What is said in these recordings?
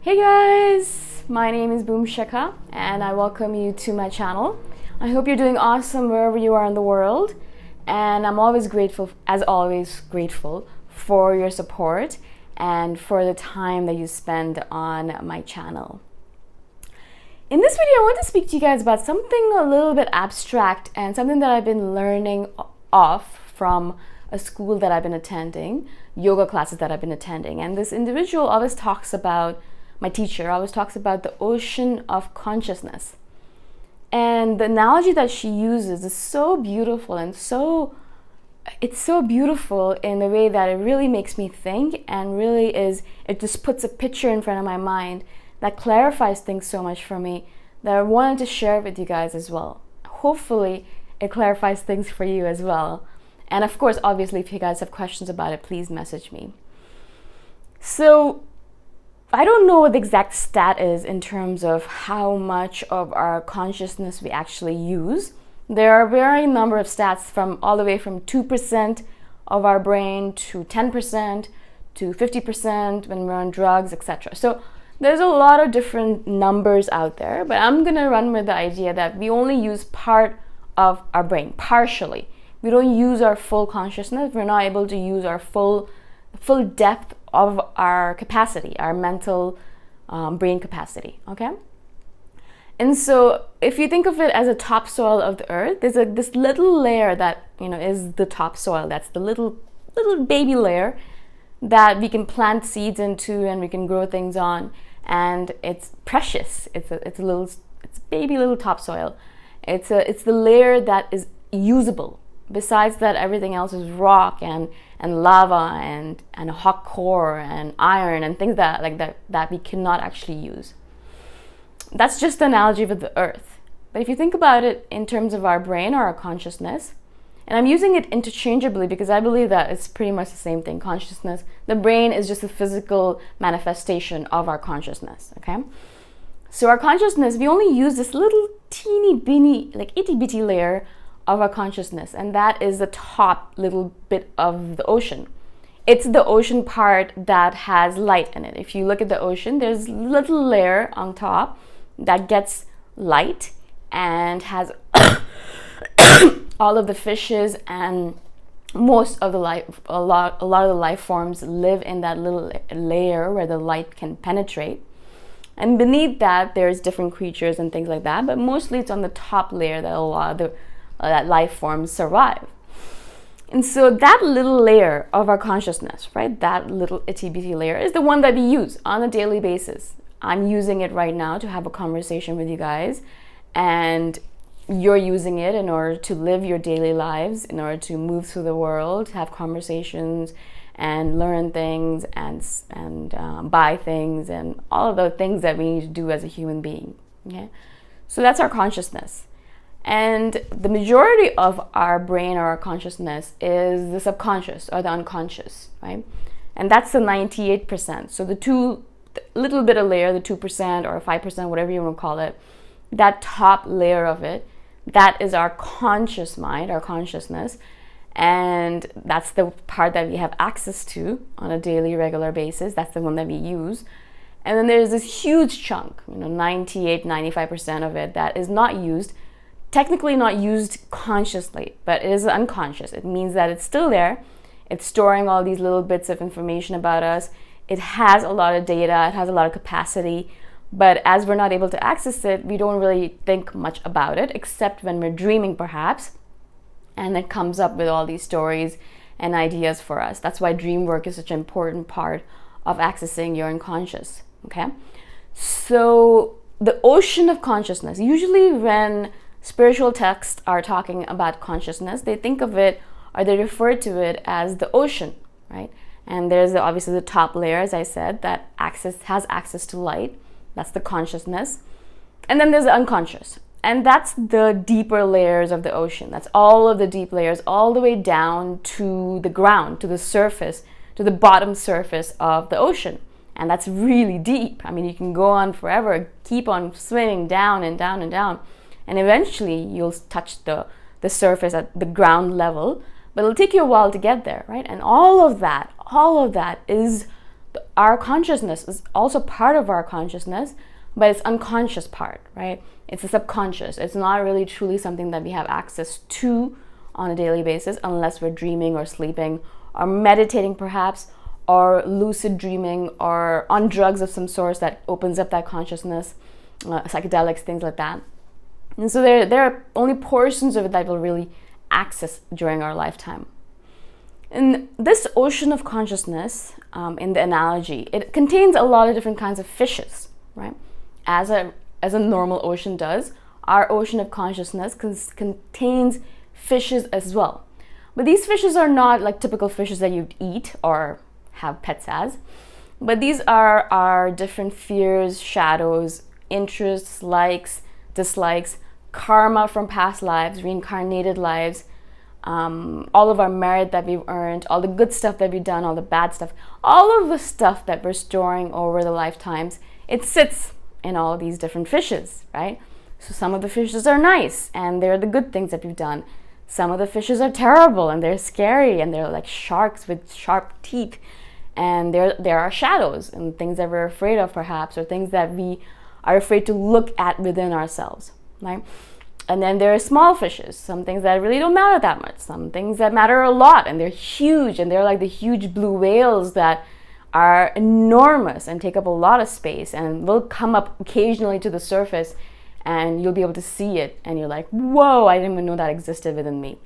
Hey guys, my name is Boom Shaka and I welcome you to my channel. I hope you're doing awesome wherever you are in the world, and I'm always grateful, as always grateful for your support and for the time that you spend on my channel. In this video, I want to speak to you guys about something a little bit abstract and something that I've been learning off from a school that I've been attending, yoga classes that I've been attending. And this individual always talks about, my teacher always talks about the ocean of consciousness. And the analogy that she uses is so beautiful and it's so beautiful in the way that it really makes me think, and really it just puts a picture in front of my mind that clarifies things so much for me that I wanted to share with you guys as well. Hopefully it clarifies things for you as well. And of course, obviously, if you guys have questions about it, please message me. So I don't know what the exact stat is in terms of how much of our consciousness we actually use. There are a varying number of stats, from all the way from 2% of our brain to 10% to 50% when we're on drugs, etc. So there's a lot of different numbers out there, but I'm gonna run with the idea that we only use part of our brain, partially. We don't use our full consciousness. We're not able to use our full depth of our capacity, our mental brain capacity, okay? And so if you think of it as a topsoil of the earth, there's this little layer that, is the topsoil. That's the little baby layer that we can plant seeds into and we can grow things on. And it's precious. It's baby little topsoil. It's the layer that is usable. Besides that, everything else is rock and lava and a hot core and iron and things that we cannot actually use. That's just the analogy with the earth. But if you think about it in terms of our brain or our consciousness, and I'm using it interchangeably because I believe that it's pretty much the same thing, consciousness. The brain is just a physical manifestation of our consciousness, okay? So our consciousness, we only use this little teeny bitty, itty bitty layer of our consciousness, and that is the top little bit of the ocean. It's the ocean part that has light in it. If you look at the ocean, there's a little layer on top that gets light and has all of the fishes and most of the life, a lot of the life forms live in that little layer where the light can penetrate. And beneath that, there's different creatures and things like that, but mostly it's on the top layer that a lot of that life forms survive. And so that little layer of our consciousness, right, that little itty bitty layer is the one that we use on a daily basis. I'm using it right now to have a conversation with you guys, and you're using it in order to live your daily lives, in order to move through the world, have conversations and learn things and buy things and all of the things that we need to do as a human being. Okay, so that's our consciousness. And the majority of our brain or our consciousness is the subconscious or the unconscious, right? And that's the 98%. So the little bit of layer, the 2% or 5%, whatever you want to call it, that top layer of it, that is our conscious mind, our consciousness. And that's the part that we have access to on a daily, regular basis. That's the one that we use. And then there's this huge chunk, 98, 95% of it that is not used, technically not used consciously, but it is unconscious. It means that it's still there. It's storing all these little bits of information about us. It has a lot of data. It has a lot of capacity. But as we're not able to access it, we don't really think much about it, except when we're dreaming, perhaps. And it comes up with all these stories and ideas for us. That's why dream work is such an important part of accessing your unconscious, okay? So the ocean of consciousness, usually when spiritual texts are talking about consciousness, they think of it, or they refer to it as the ocean, right? And there's obviously the top layer, as I said, that has access to light. That's the consciousness. And then there's the unconscious. And that's the deeper layers of the ocean. That's all of the deep layers, all the way down to the ground, to the surface, to the bottom surface of the ocean. And that's really deep. I mean, you can go on forever, keep on swimming down and down and down. And eventually you'll touch the surface at the ground level, but it'll take you a while to get there, right? And all of that is Our consciousness is also part of our consciousness, but it's unconscious part, right? It's the subconscious. It's not really truly something that we have access to on a daily basis unless we're dreaming or sleeping or meditating perhaps, or lucid dreaming, or on drugs of some sort that opens up that consciousness, psychedelics, things like that. And so there are only portions of it that we'll really access during our lifetime. And this ocean of consciousness, in the analogy, it contains a lot of different kinds of fishes, right? As a normal ocean does, our ocean of consciousness contains fishes as well. But these fishes are not like typical fishes that you'd eat or have pets as, but these are our different fears, shadows, interests, likes, dislikes, karma from past lives, reincarnated lives, all of our merit that we've earned, all the good stuff that we've done, all the bad stuff, all of the stuff that we're storing over the lifetimes, it sits in all of these different fishes, right? So some of the fishes are nice and they're the good things that we've done. Some of the fishes are terrible and they're scary and they're like sharks with sharp teeth. And there are shadows and things that we're afraid of perhaps, or things that we are afraid to look at within ourselves, right? And then there are small fishes, some things that really don't matter that much, some things that matter a lot and they're huge, and they're like the huge blue whales that are enormous and take up a lot of space and will come up occasionally to the surface and you'll be able to see it and you're like, whoa, I didn't even know that existed within me,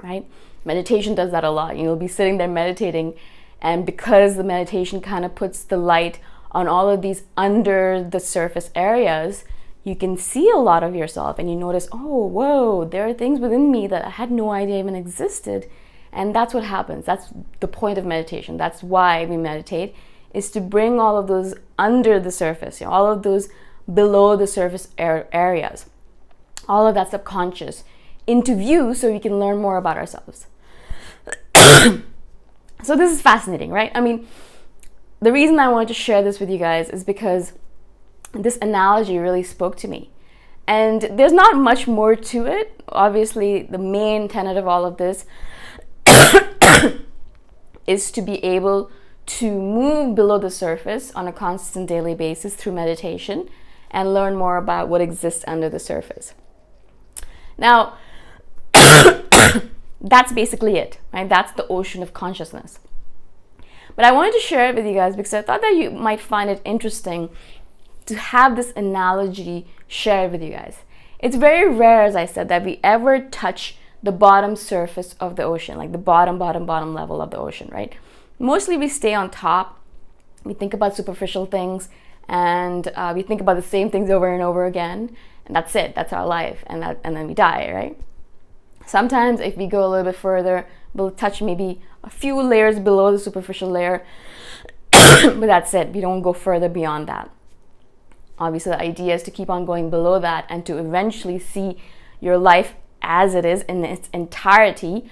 right? Meditation does that a lot. You'll be sitting there meditating, and because the meditation kind of puts the light on all of these under the surface areas, you can see a lot of yourself and you notice, oh, whoa, there are things within me that I had no idea even existed. And that's what happens. That's the point of meditation. That's why we meditate, is to bring all of those under the surface, all of those below the surface areas, all of that subconscious into view so we can learn more about ourselves. So this is fascinating, right? I mean, the reason I wanted to share this with you guys is because this analogy really spoke to me. And there's not much more to it. Obviously, the main tenet of all of this is to be able to move below the surface on a constant daily basis through meditation and learn more about what exists under the surface. Now, that's basically it, right? That's the ocean of consciousness. But I wanted to share it with you guys because I thought that you might find it interesting to have this analogy shared with you guys. It's very rare, as I said, that we ever touch the bottom surface of the ocean, like the bottom level of the ocean, right? Mostly we stay on top. We think about superficial things and we think about the same things over and over again, and that's it. That's our life, and then we die, right? Sometimes if we go a little bit further, we'll touch maybe a few layers below the superficial layer, but that's it. We don't go further beyond that. Obviously, the idea is to keep on going below that and to eventually see your life as it is in its entirety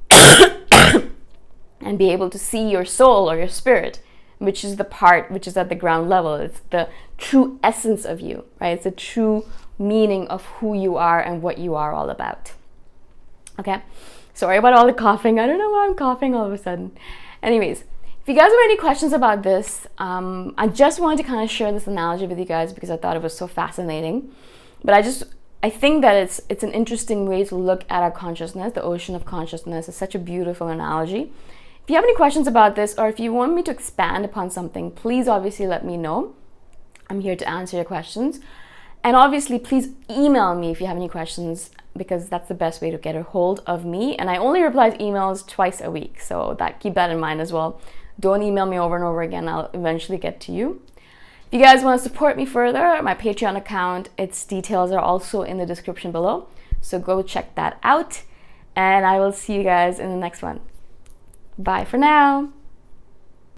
and be able to see your soul or your spirit, which is the part which is at the ground level. It's the true essence of you, right? It's the true meaning of who you are and what you are all about. Okay, sorry about all the coughing. I don't know why I'm coughing all of a sudden. Anyways, if you guys have any questions about this, I just wanted to kind of share this analogy with you guys because I thought it was so fascinating. But I think that it's an interesting way to look at our consciousness, the ocean of consciousness. It's such a beautiful analogy. If you have any questions about this, or if you want me to expand upon something, please obviously let me know. I'm here to answer your questions. And obviously, please email me if you have any questions, because that's the best way to get a hold of me. And I only reply to emails twice a week, so keep that in mind as well. Don't email me over and over again. I'll eventually get to you. If you guys want to support me further, my Patreon account, its details are also in the description below. So go check that out. And I will see you guys in the next one. Bye for now.